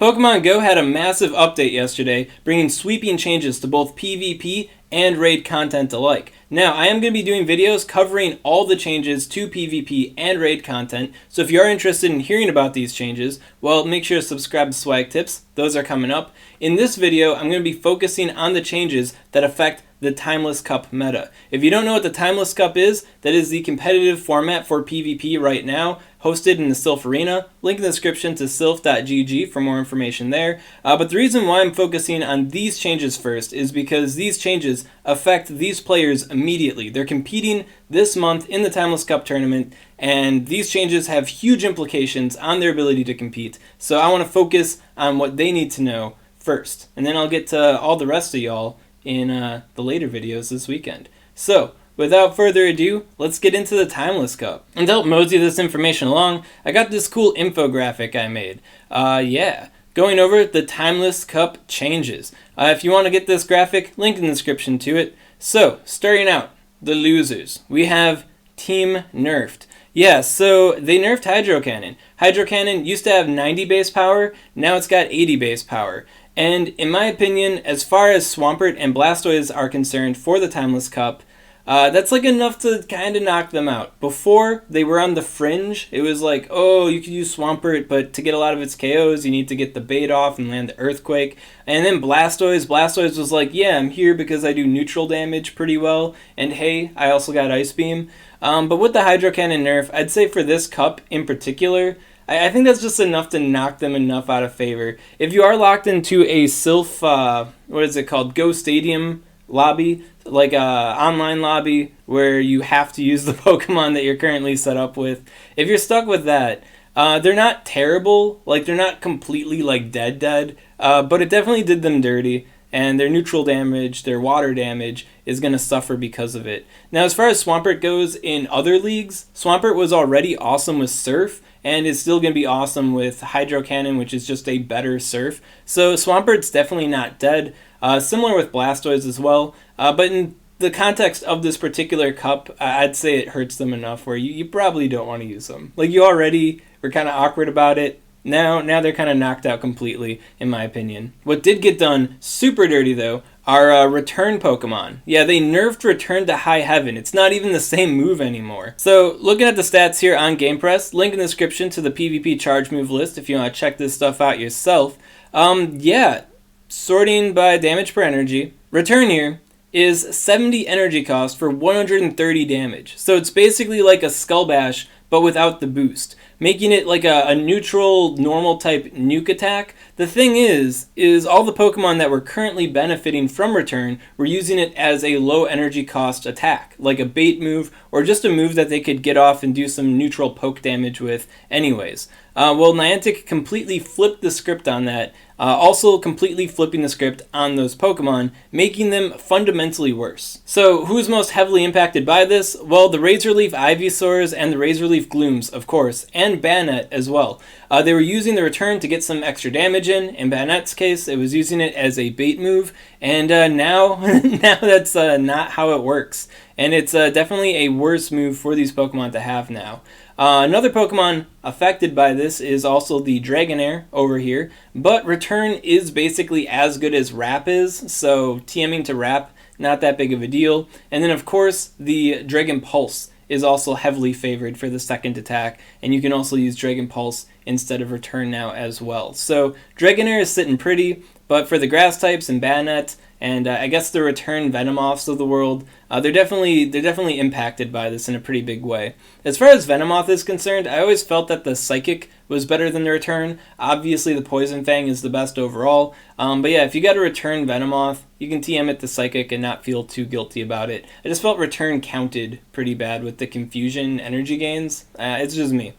Pokemon Go had a massive update yesterday, bringing sweeping changes to both PvP and raid content alike. Now, I am going to be doing videos covering all the changes to PvP and raid content, so if you are interested in hearing about these changes, well, make sure to subscribe to Swag Tips. Those are coming up. In this video, I'm going to be focusing on the changes that affect the Timeless Cup meta. If you don't know what the Timeless Cup is, that is the competitive format for PvP right now, hosted in the Silph Arena. Link in the description to silph.gg for more information there. But the reason why I'm focusing on these changes first is because these changes affect these players immediately. They're competing this month in the Timeless Cup tournament, and these changes have huge implications on their ability to compete. So I want to focus on what they need to know first, and then I'll get to all the rest of y'all in the later videos this weekend. So, without further ado, let's get into the Timeless Cup. And to help mosey this information along, I got this cool infographic I made. Going over the Timeless Cup changes. If you want to get this graphic, link in the description to it. So, starting out, the losers. We have Team Nerfed. Yeah, so they nerfed Hydro Cannon. Hydro Cannon used to have 90 base power, now it's got 80 base power. And in my opinion, as far as Swampert and Blastoise are concerned for the Timeless Cup, that's like enough to kind of knock them out. Before, they were on the fringe. It was like, oh, you could use Swampert, but to get a lot of its KOs, you need to get the bait off and land the Earthquake. And then Blastoise was like, yeah, I'm here because I do neutral damage pretty well, and hey, I also got Ice Beam. But with the Hydro Cannon nerf, I'd say for this cup in particular, I think that's just enough to knock them enough out of favor. If you are locked into a Silph, Go Stadium lobby, like a online lobby where you have to use the Pokemon that you're currently set up with, if you're stuck with that, they're not terrible, like they're not completely like dead, but it definitely did them dirty, and their neutral damage, their water damage, is going to suffer because of it. Now, as far as Swampert goes in other leagues, Swampert was already awesome with Surf, and is still going to be awesome with Hydro Cannon, which is just a better Surf. So Swampert's definitely not dead. Similar with Blastoise as well. But in the context of this particular cup, I'd say it hurts them enough where you probably don't want to use them. Like, you already were kind of awkward about it. Now they're kind of knocked out completely, in my opinion. What did get done super dirty, though, are return Pokemon. Yeah, they nerfed Return to High Heaven. It's not even the same move anymore. So, looking at the stats here on Game Press, link in the description to the PvP charge move list if you want to check this stuff out yourself. Sorting by damage per energy, Return here is 70 energy cost for 130 damage. So it's basically like a Skull Bash, but without the boost, making it like a neutral, normal type nuke attack. The thing is all the Pokemon that were currently benefiting from Return were using it as a low energy cost attack, like a bait move, or just a move that they could get off and do some neutral poke damage with anyways. Well, Niantic completely flipped the script on that, also completely flipping the script on those Pokemon, making them fundamentally worse. So, who's most heavily impacted by this? Well, the Razor Leaf Ivysaurs and the Razor Leaf Glooms, of course, and Banette as well. They were using the Return to get some extra damage in. In Banette's case, it was using it as a bait move, and now that's not how it works. And it's definitely a worse move for these Pokemon to have now. Another Pokemon affected by this is also the Dragonair over here, but Return is basically as good as Wrap is, so TMing to Wrap, not that big of a deal. And then of course, the Dragon Pulse is also heavily favored for the second attack, and you can also use Dragon Pulse instead of Return now as well. So Dragonair is sitting pretty, but for the grass types and Banette, and I guess the Return Venomoths of the world, they're definitely impacted by this in a pretty big way. As far as Venomoth is concerned, I always felt that the Psychic was better than the Return. Obviously, the Poison Fang is the best overall. But yeah, if you got a Return Venomoth, you can TM it to Psychic and not feel too guilty about it. I just felt Return counted pretty bad with the Confusion energy gains. It's just me.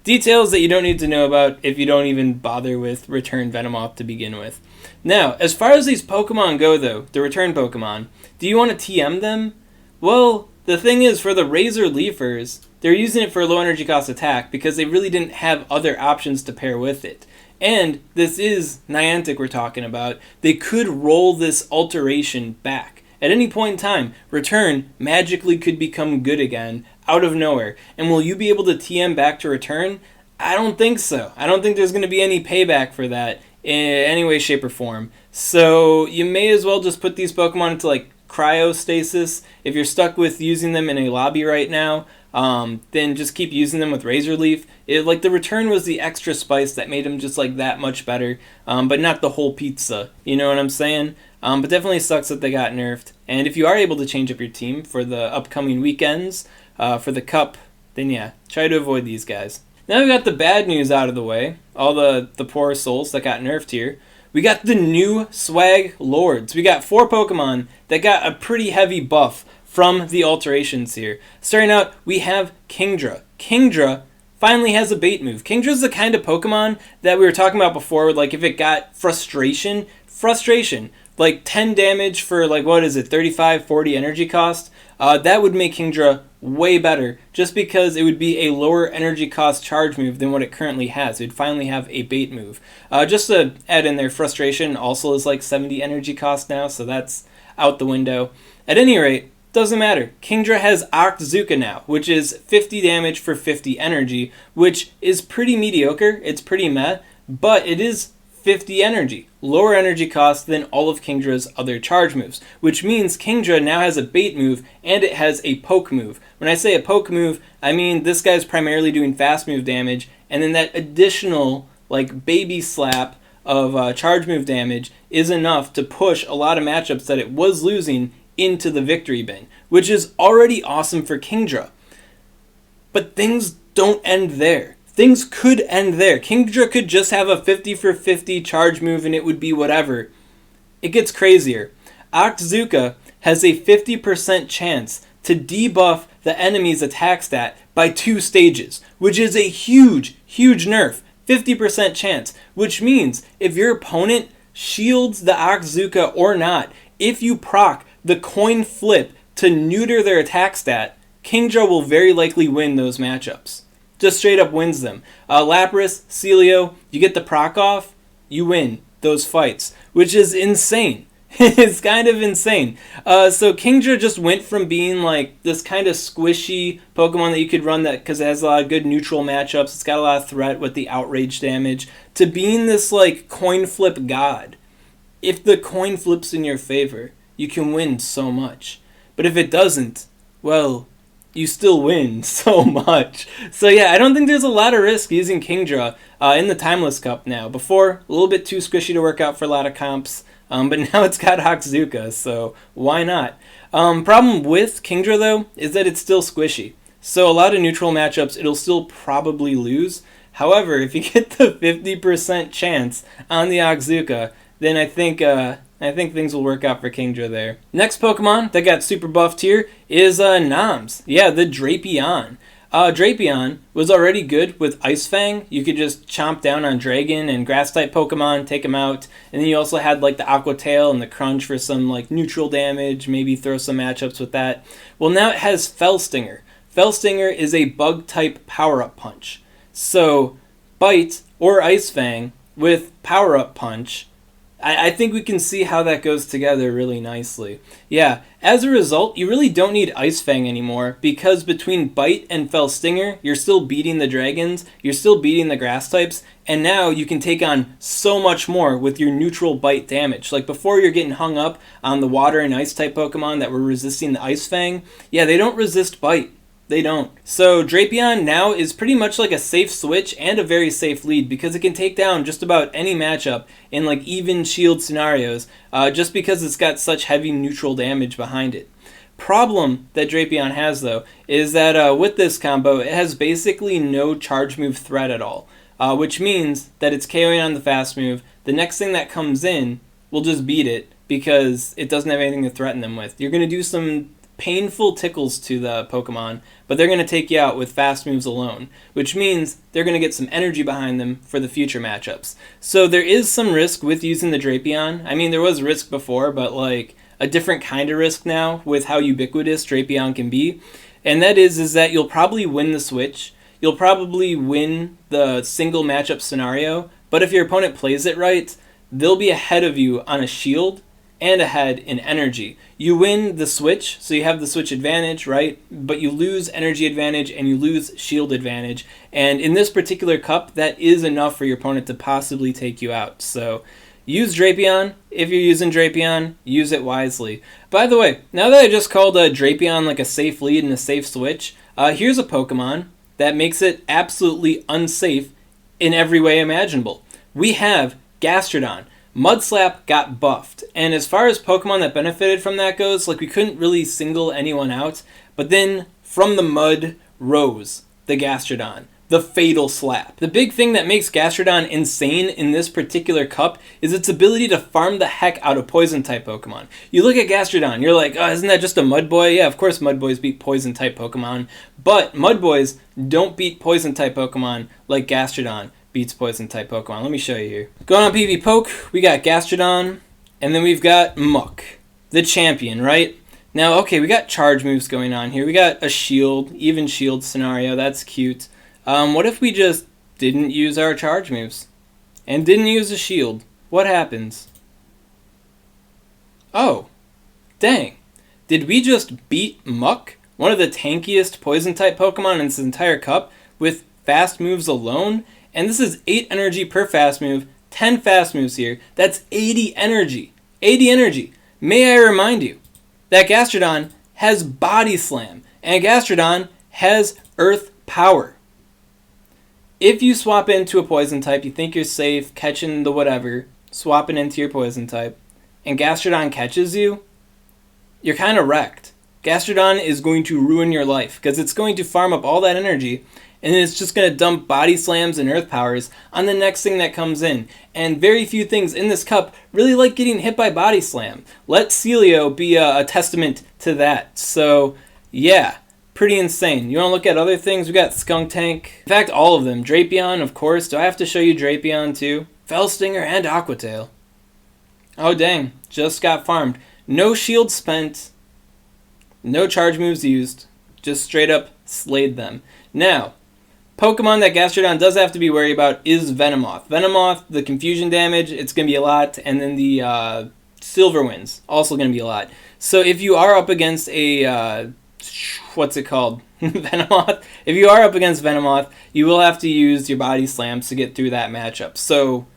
Details that you don't need to know about if you don't even bother with Return Venomoth to begin with. Now, as far as these Pokemon go though, the Return Pokemon, do you want to TM them? Well, the thing is, for the Razor Leafers, they're using it for a low energy cost attack because they really didn't have other options to pair with it. And this is Niantic we're talking about. They could roll this alteration back. At any point in time, Return magically could become good again, out of nowhere. And will you be able to TM back to Return? I don't think so. I don't think there's going to be any payback for that in any way, shape, or form. So you may as well just put these Pokemon into like cryostasis. If you're stuck with using them in a lobby right now, then just keep using them with Razor Leaf. Like the return was the extra spice that made them just like that much better, but not the whole pizza. You know what I'm saying? But definitely sucks that they got nerfed. And if you are able to change up your team for the upcoming weekends, for the Cup, then yeah, try to avoid these guys. Now we got the bad news out of the way, all the poor souls that got nerfed here. We got the new Swag Lords. We got 4 Pokemon that got a pretty heavy buff from the alterations here. Starting out, we have Kingdra. Kingdra finally has a bait move. Kingdra's the kind of Pokemon that we were talking about before, like if it got frustration, like 10 damage for like, what is it, 35, 40 energy cost, that would make Kingdra way better, just because it would be a lower energy cost charge move than what it currently has. It would finally have a bait move. Just to add in there, frustration also is like 70 energy cost now, so that's out the window. At any rate, doesn't matter. Kingdra has Octazooka now, which is 50 damage for 50 energy, which is pretty mediocre. It's pretty meh, but it is 50 energy. Lower energy cost than all of Kingdra's other charge moves, which means Kingdra now has a bait move and it has a poke move. When I say a poke move, I mean this guy's primarily doing fast move damage, and then that additional like baby slap of charge move damage is enough to push a lot of matchups that it was losing into the victory bin, which is already awesome for Kingdra. But things don't end there. Things could end there. Kingdra could just have a 50 for 50 charge move and it would be whatever. It gets crazier. Octazooka has a 50% chance to debuff the enemy's attack stat by 2 stages, which is a huge, huge nerf. 50% chance, which means if your opponent shields the Octazooka or not, if you proc the coin flip to neuter their attack stat, Kingdra will very likely win those matchups. Just straight up wins them. Lapras, Celio, you get the proc off, you win those fights, which is insane. It's kind of insane. So Kingdra just went from being like this kind of squishy Pokemon that you could run that because it has a lot of good neutral matchups, it's got a lot of threat with the outrage damage, to being this like coin flip god. If the coin flips in your favor, you can win so much. But if it doesn't, well, you still win so much. So yeah, I don't think there's a lot of risk using Kingdra in the Timeless Cup now. Before, a little bit too squishy to work out for a lot of comps, but now it's got Octazooka, so why not? Problem with Kingdra, though, is that it's still squishy. So a lot of neutral matchups, it'll still probably lose. However, if you get the 50% chance on the Octazooka, then I think things will work out for Kingdra there. Next Pokemon that got super buffed here is Noms. Yeah, the Drapion. Drapion was already good with Ice Fang. You could just chomp down on Dragon and Grass-type Pokemon, take them out. And then you also had like the Aqua Tail and the Crunch for some like neutral damage, maybe throw some matchups with that. Well, now it has Fell Stinger. Fell Stinger is a Bug-type power-up punch. So, Bite or Ice Fang with power-up punch, I think we can see how that goes together really nicely. Yeah, as a result, you really don't need Ice Fang anymore, because between Bite and Fell Stinger, you're still beating the Dragons, you're still beating the Grass types, and now you can take on so much more with your neutral Bite damage. Like before, you're getting hung up on the Water and Ice type Pokemon that were resisting the Ice Fang. Yeah, they don't resist Bite. They don't. So Drapion now is pretty much like a safe switch and a very safe lead, because it can take down just about any matchup in like even shield scenarios, just because it's got such heavy neutral damage behind it. Problem that Drapion has, though, is that with this combo, it has basically no charge move threat at all, which means that it's KOing on the fast move. The next thing that comes in will just beat it because it doesn't have anything to threaten them with. You're going to do some painful tickles to the Pokemon, but they're going to take you out with fast moves alone, which means they're going to get some energy behind them for the future matchups. So there is some risk with using the Drapion. I mean, there was risk before, but like a different kind of risk now with how ubiquitous Drapion can be. And that is that you'll probably win the switch. You'll probably win the single matchup scenario, but if your opponent plays it right, they'll be ahead of you on a shield, and ahead in energy. You win the switch, so you have the switch advantage, right? But you lose energy advantage and you lose shield advantage. And in this particular cup, that is enough for your opponent to possibly take you out. So use Drapion. If you're using Drapion, use it wisely. By the way, now that I just called Drapion like a safe lead and a safe switch, here's a Pokemon that makes it absolutely unsafe in every way imaginable. We have Gastrodon. Mud Slap got buffed, and as far as Pokemon that benefited from that goes, like, we couldn't really single anyone out, but then from the mud rose the Gastrodon, the Fatal Slap. The big thing that makes Gastrodon insane in this particular cup is its ability to farm the heck out of Poison-type Pokemon. You look at Gastrodon, you're like, oh, isn't that just a Mud Boy? Yeah, of course Mud Boys beat Poison-type Pokemon, but Mud Boys don't beat Poison-type Pokemon like Gastrodon beats Poison-type Pokemon. Let me show you here. Going on PV Poke, we got Gastrodon, and then we've got Muck, the champion, right? Now, okay, we got charge moves going on here. We got a shield, even shield scenario. That's cute. What if we just didn't use our charge moves and didn't use a shield? What happens? Oh, dang. Did we just beat Muck, one of the tankiest Poison-type Pokemon in this entire cup, with fast moves alone? And this is 8 energy per fast move, 10 fast moves here. That's 80 energy. 80 energy. May I remind you that Gastrodon has Body Slam, and Gastrodon has Earth Power. If you swap into a Poison type, you think you're safe, catching the whatever, swapping into your Poison type, and Gastrodon catches you, you're kind of wrecked. Gastrodon is going to ruin your life, because it's going to farm up all that energy, and then it's just going to dump Body Slams and Earth Powers on the next thing that comes in. And very few things in this cup really like getting hit by Body Slam. Let Celio be a testament to that. So, yeah, pretty insane. You want to look at other things? We got Skunk Tank. In fact, all of them. Drapion, of course. Do I have to show you Drapion too? Fellstinger and Aquatail. Oh, dang. Just got farmed. No shield spent. No charge moves used. Just straight up slayed them. Now, Pokemon that Gastrodon does have to be worried about is Venomoth. Venomoth, the confusion damage, it's going to be a lot, and then the Silver Winds, also going to be a lot. So if you are up against a, what's it called? Venomoth? If you are up against Venomoth, you will have to use your Body Slams to get through that matchup. So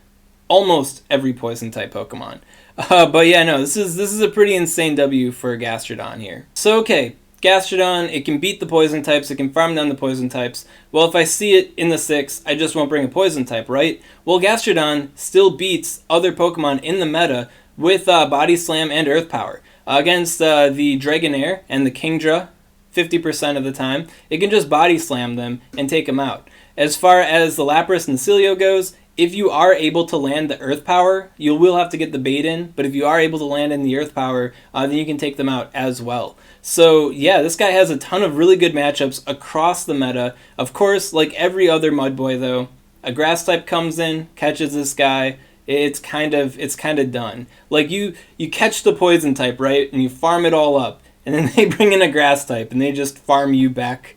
almost every Poison-type Pokemon. But yeah, no, this is a pretty insane W for Gastrodon here. So okay, Gastrodon, it can beat the Poison types, it can farm down the Poison types. Well, if I see it in the 6, I just won't bring a Poison type, right? Well, Gastrodon still beats other Pokemon in the meta with Body Slam and Earth Power. Against the Dragonair and the Kingdra, 50% of the time, it can just Body Slam them and take them out. As far as the Lapras and Celio goes, if you are able to land the Earth Power, you will have to get the bait in, but if you are able to land in the Earth Power, then you can take them out as well. So yeah, this guy has a ton of really good matchups across the meta. Of course, like every other Mud Boy though, a Grass type comes in, catches this guy, it's kind of done. Like you catch the Poison type, right, and you farm it all up, and then they bring in a Grass type and they just farm you back,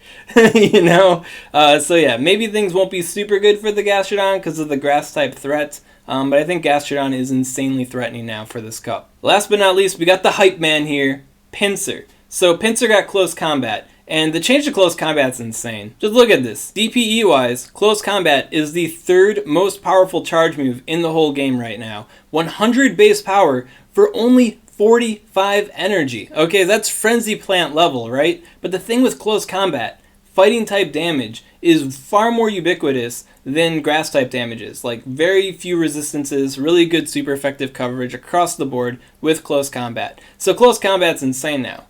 you know? So yeah, maybe things won't be super good for the Gastrodon because of the Grass type threat, but I think Gastrodon is insanely threatening now for this cup. Last but not least, we got the hype man here, Pincer. So Pincer got Close Combat, and the change to Close Combat's insane. Just look at this. DPE-wise, Close Combat is the 3rd most powerful charge move in the whole game right now. 100 base power for only 45 energy. Okay, that's Frenzy Plant level, right? But the thing with Close Combat, fighting type damage is far more ubiquitous than grass type damages. Like very few resistances, really good super effective coverage across the board with Close Combat. So Close Combat's insane now.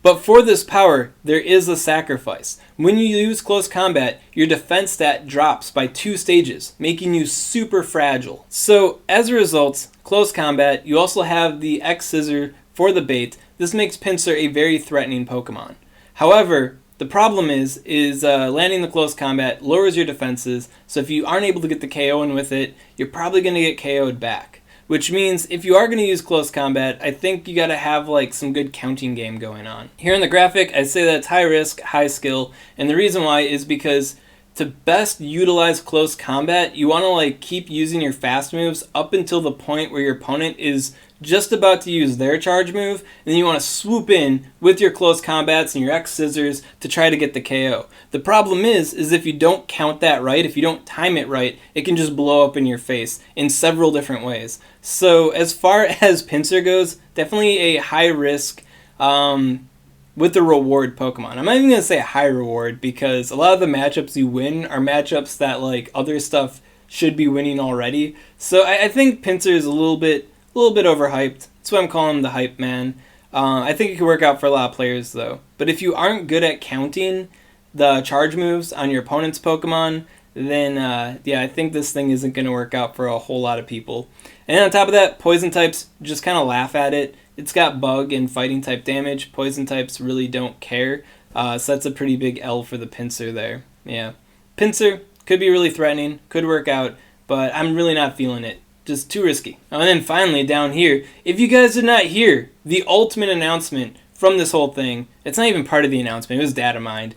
But for this power, there is a sacrifice. When you use Close Combat, your defense stat drops by 2 stages, making you super fragile. So as a result, Close Combat, you also have the X-Scissor for the bait. This makes Pincer a very threatening Pokemon. However, the problem is landing the Close Combat lowers your defenses, so if you aren't able to get the KO in with it, you're probably going to get KO'd back. Which means if you are going to use Close Combat, I think you got to have like some good counting game going on. Here in the graphic, I say that it's high risk, high skill, and the reason why is because to best utilize close combat, you want to like keep using your fast moves up until the point where your opponent is just about to use their charge move, and then you want to swoop in with your close combats and your X scissors to try to get the KO. The problem is if you don't count that right, if you don't time it right, it can just blow up in your face in several different ways. So as far as Pincer goes, definitely a high risk with the reward Pokemon. I'm not even going to say a high reward, because a lot of the matchups you win are matchups that like other stuff should be winning already. So I think Pincer is a little bit overhyped. That's why I'm calling him the hype man. I think it could work out for a lot of players though. But if you aren't good at counting the charge moves on your opponent's Pokemon, then yeah, I think this thing isn't going to work out for a whole lot of people. And on top of that, poison types just kind of laugh at it. It's got bug and fighting type damage. Poison types really don't care. So that's a pretty big L for the Pincer there. Yeah. Pincer could be really threatening, could work out, but I'm really not feeling it. Just too risky. And then finally down here, if you guys did not hear the ultimate announcement from this whole thing, it's not even part of the announcement, it was data mined.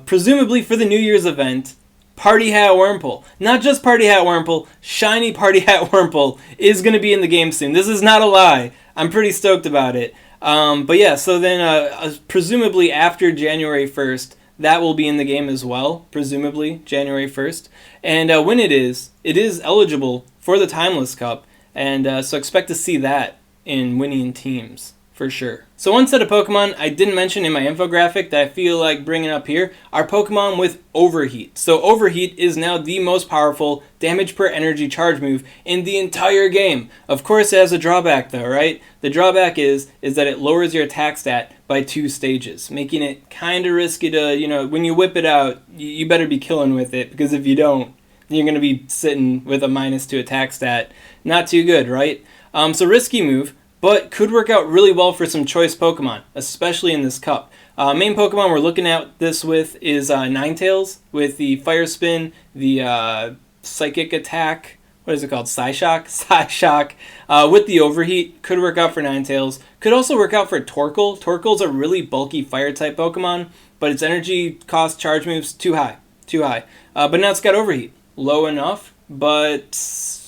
Presumably for the New Year's event, Party Hat Wurmple. Not just Party Hat Wurmple, Shiny Party Hat Wurmple is going to be in the game soon. This is not a lie. I'm pretty stoked about it. But yeah, so then presumably after January 1st, that will be in the game as well, presumably January 1st. And when it is eligible for the Timeless Cup, and so expect to see that in winning teams, for sure. So one set of Pokemon I didn't mention in my infographic that I feel like bringing up here are Pokemon with Overheat. So Overheat is now the most powerful damage per energy charge move in the entire game. Of course it has a drawback though, right? The drawback is that it lowers your attack stat by 2 stages, making it kind of risky to, you know, when you whip it out, you better be killing with it, because if you don't, you're going to be sitting with a -2 attack stat. Not too good, right? So risky move, but could work out really well for some choice Pokemon, especially in this cup. Main Pokemon we're looking at this with is Ninetales, with the Fire Spin, the Psychic Attack, what is it called? Psyshock? Psyshock. With the Overheat, could work out for Ninetales. Could also work out for Torkoal. Torkoal's a really bulky Fire-type Pokemon, but its energy cost charge moves too high. Too high. But now it's got Overheat. Low enough, but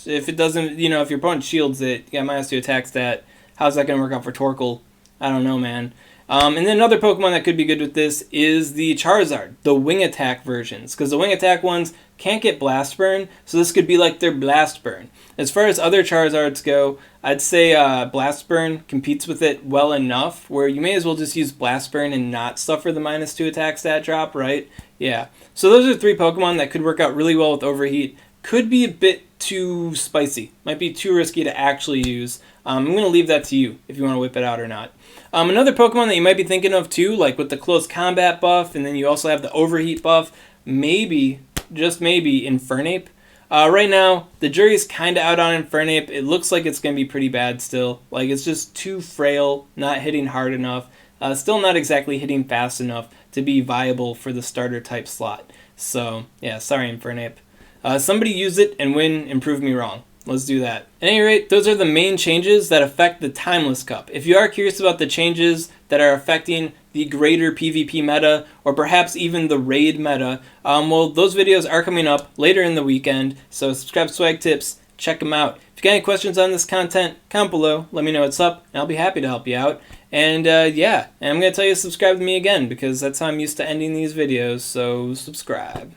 if it doesn't, you know, if your opponent shields it, you got -2 attack stat, how's that going to work out for Torkoal? I don't know, man. And then another Pokemon that could be good with this is the Charizard, the Wing Attack versions, because the Wing Attack ones can't get Blast Burn, so this could be like their Blast Burn. As far as other Charizards go, I'd say Blast Burn competes with it well enough, where you may as well just use Blast Burn and not suffer the -2 attack stat drop, right? Yeah. So those are 3 Pokemon that could work out really well with Overheat. Could be a bit too spicy. Might be too risky to actually use. I'm going to leave that to you if you want to whip it out or not. Another Pokemon that you might be thinking of too, like with the close combat buff, and then you also have the Overheat buff, maybe, just maybe, Infernape. Right now, the jury's kind of out on Infernape. It looks like it's going to be pretty bad still. Like, it's just too frail, not hitting hard enough, still not exactly hitting fast enough to be viable for the starter type slot. So, yeah, sorry Infernape. Somebody use it and win and prove me wrong. Let's do that. At any rate, those are the main changes that affect the Timeless Cup. If you are curious about the changes that are affecting the greater PvP meta, or perhaps even the raid meta, well, those videos are coming up later in the weekend, so subscribe to Swag Tips, check them out. If you got any questions on this content, comment below, let me know what's up, and I'll be happy to help you out. And yeah, and I'm going to tell you to subscribe to me again, because that's how I'm used to ending these videos, so subscribe.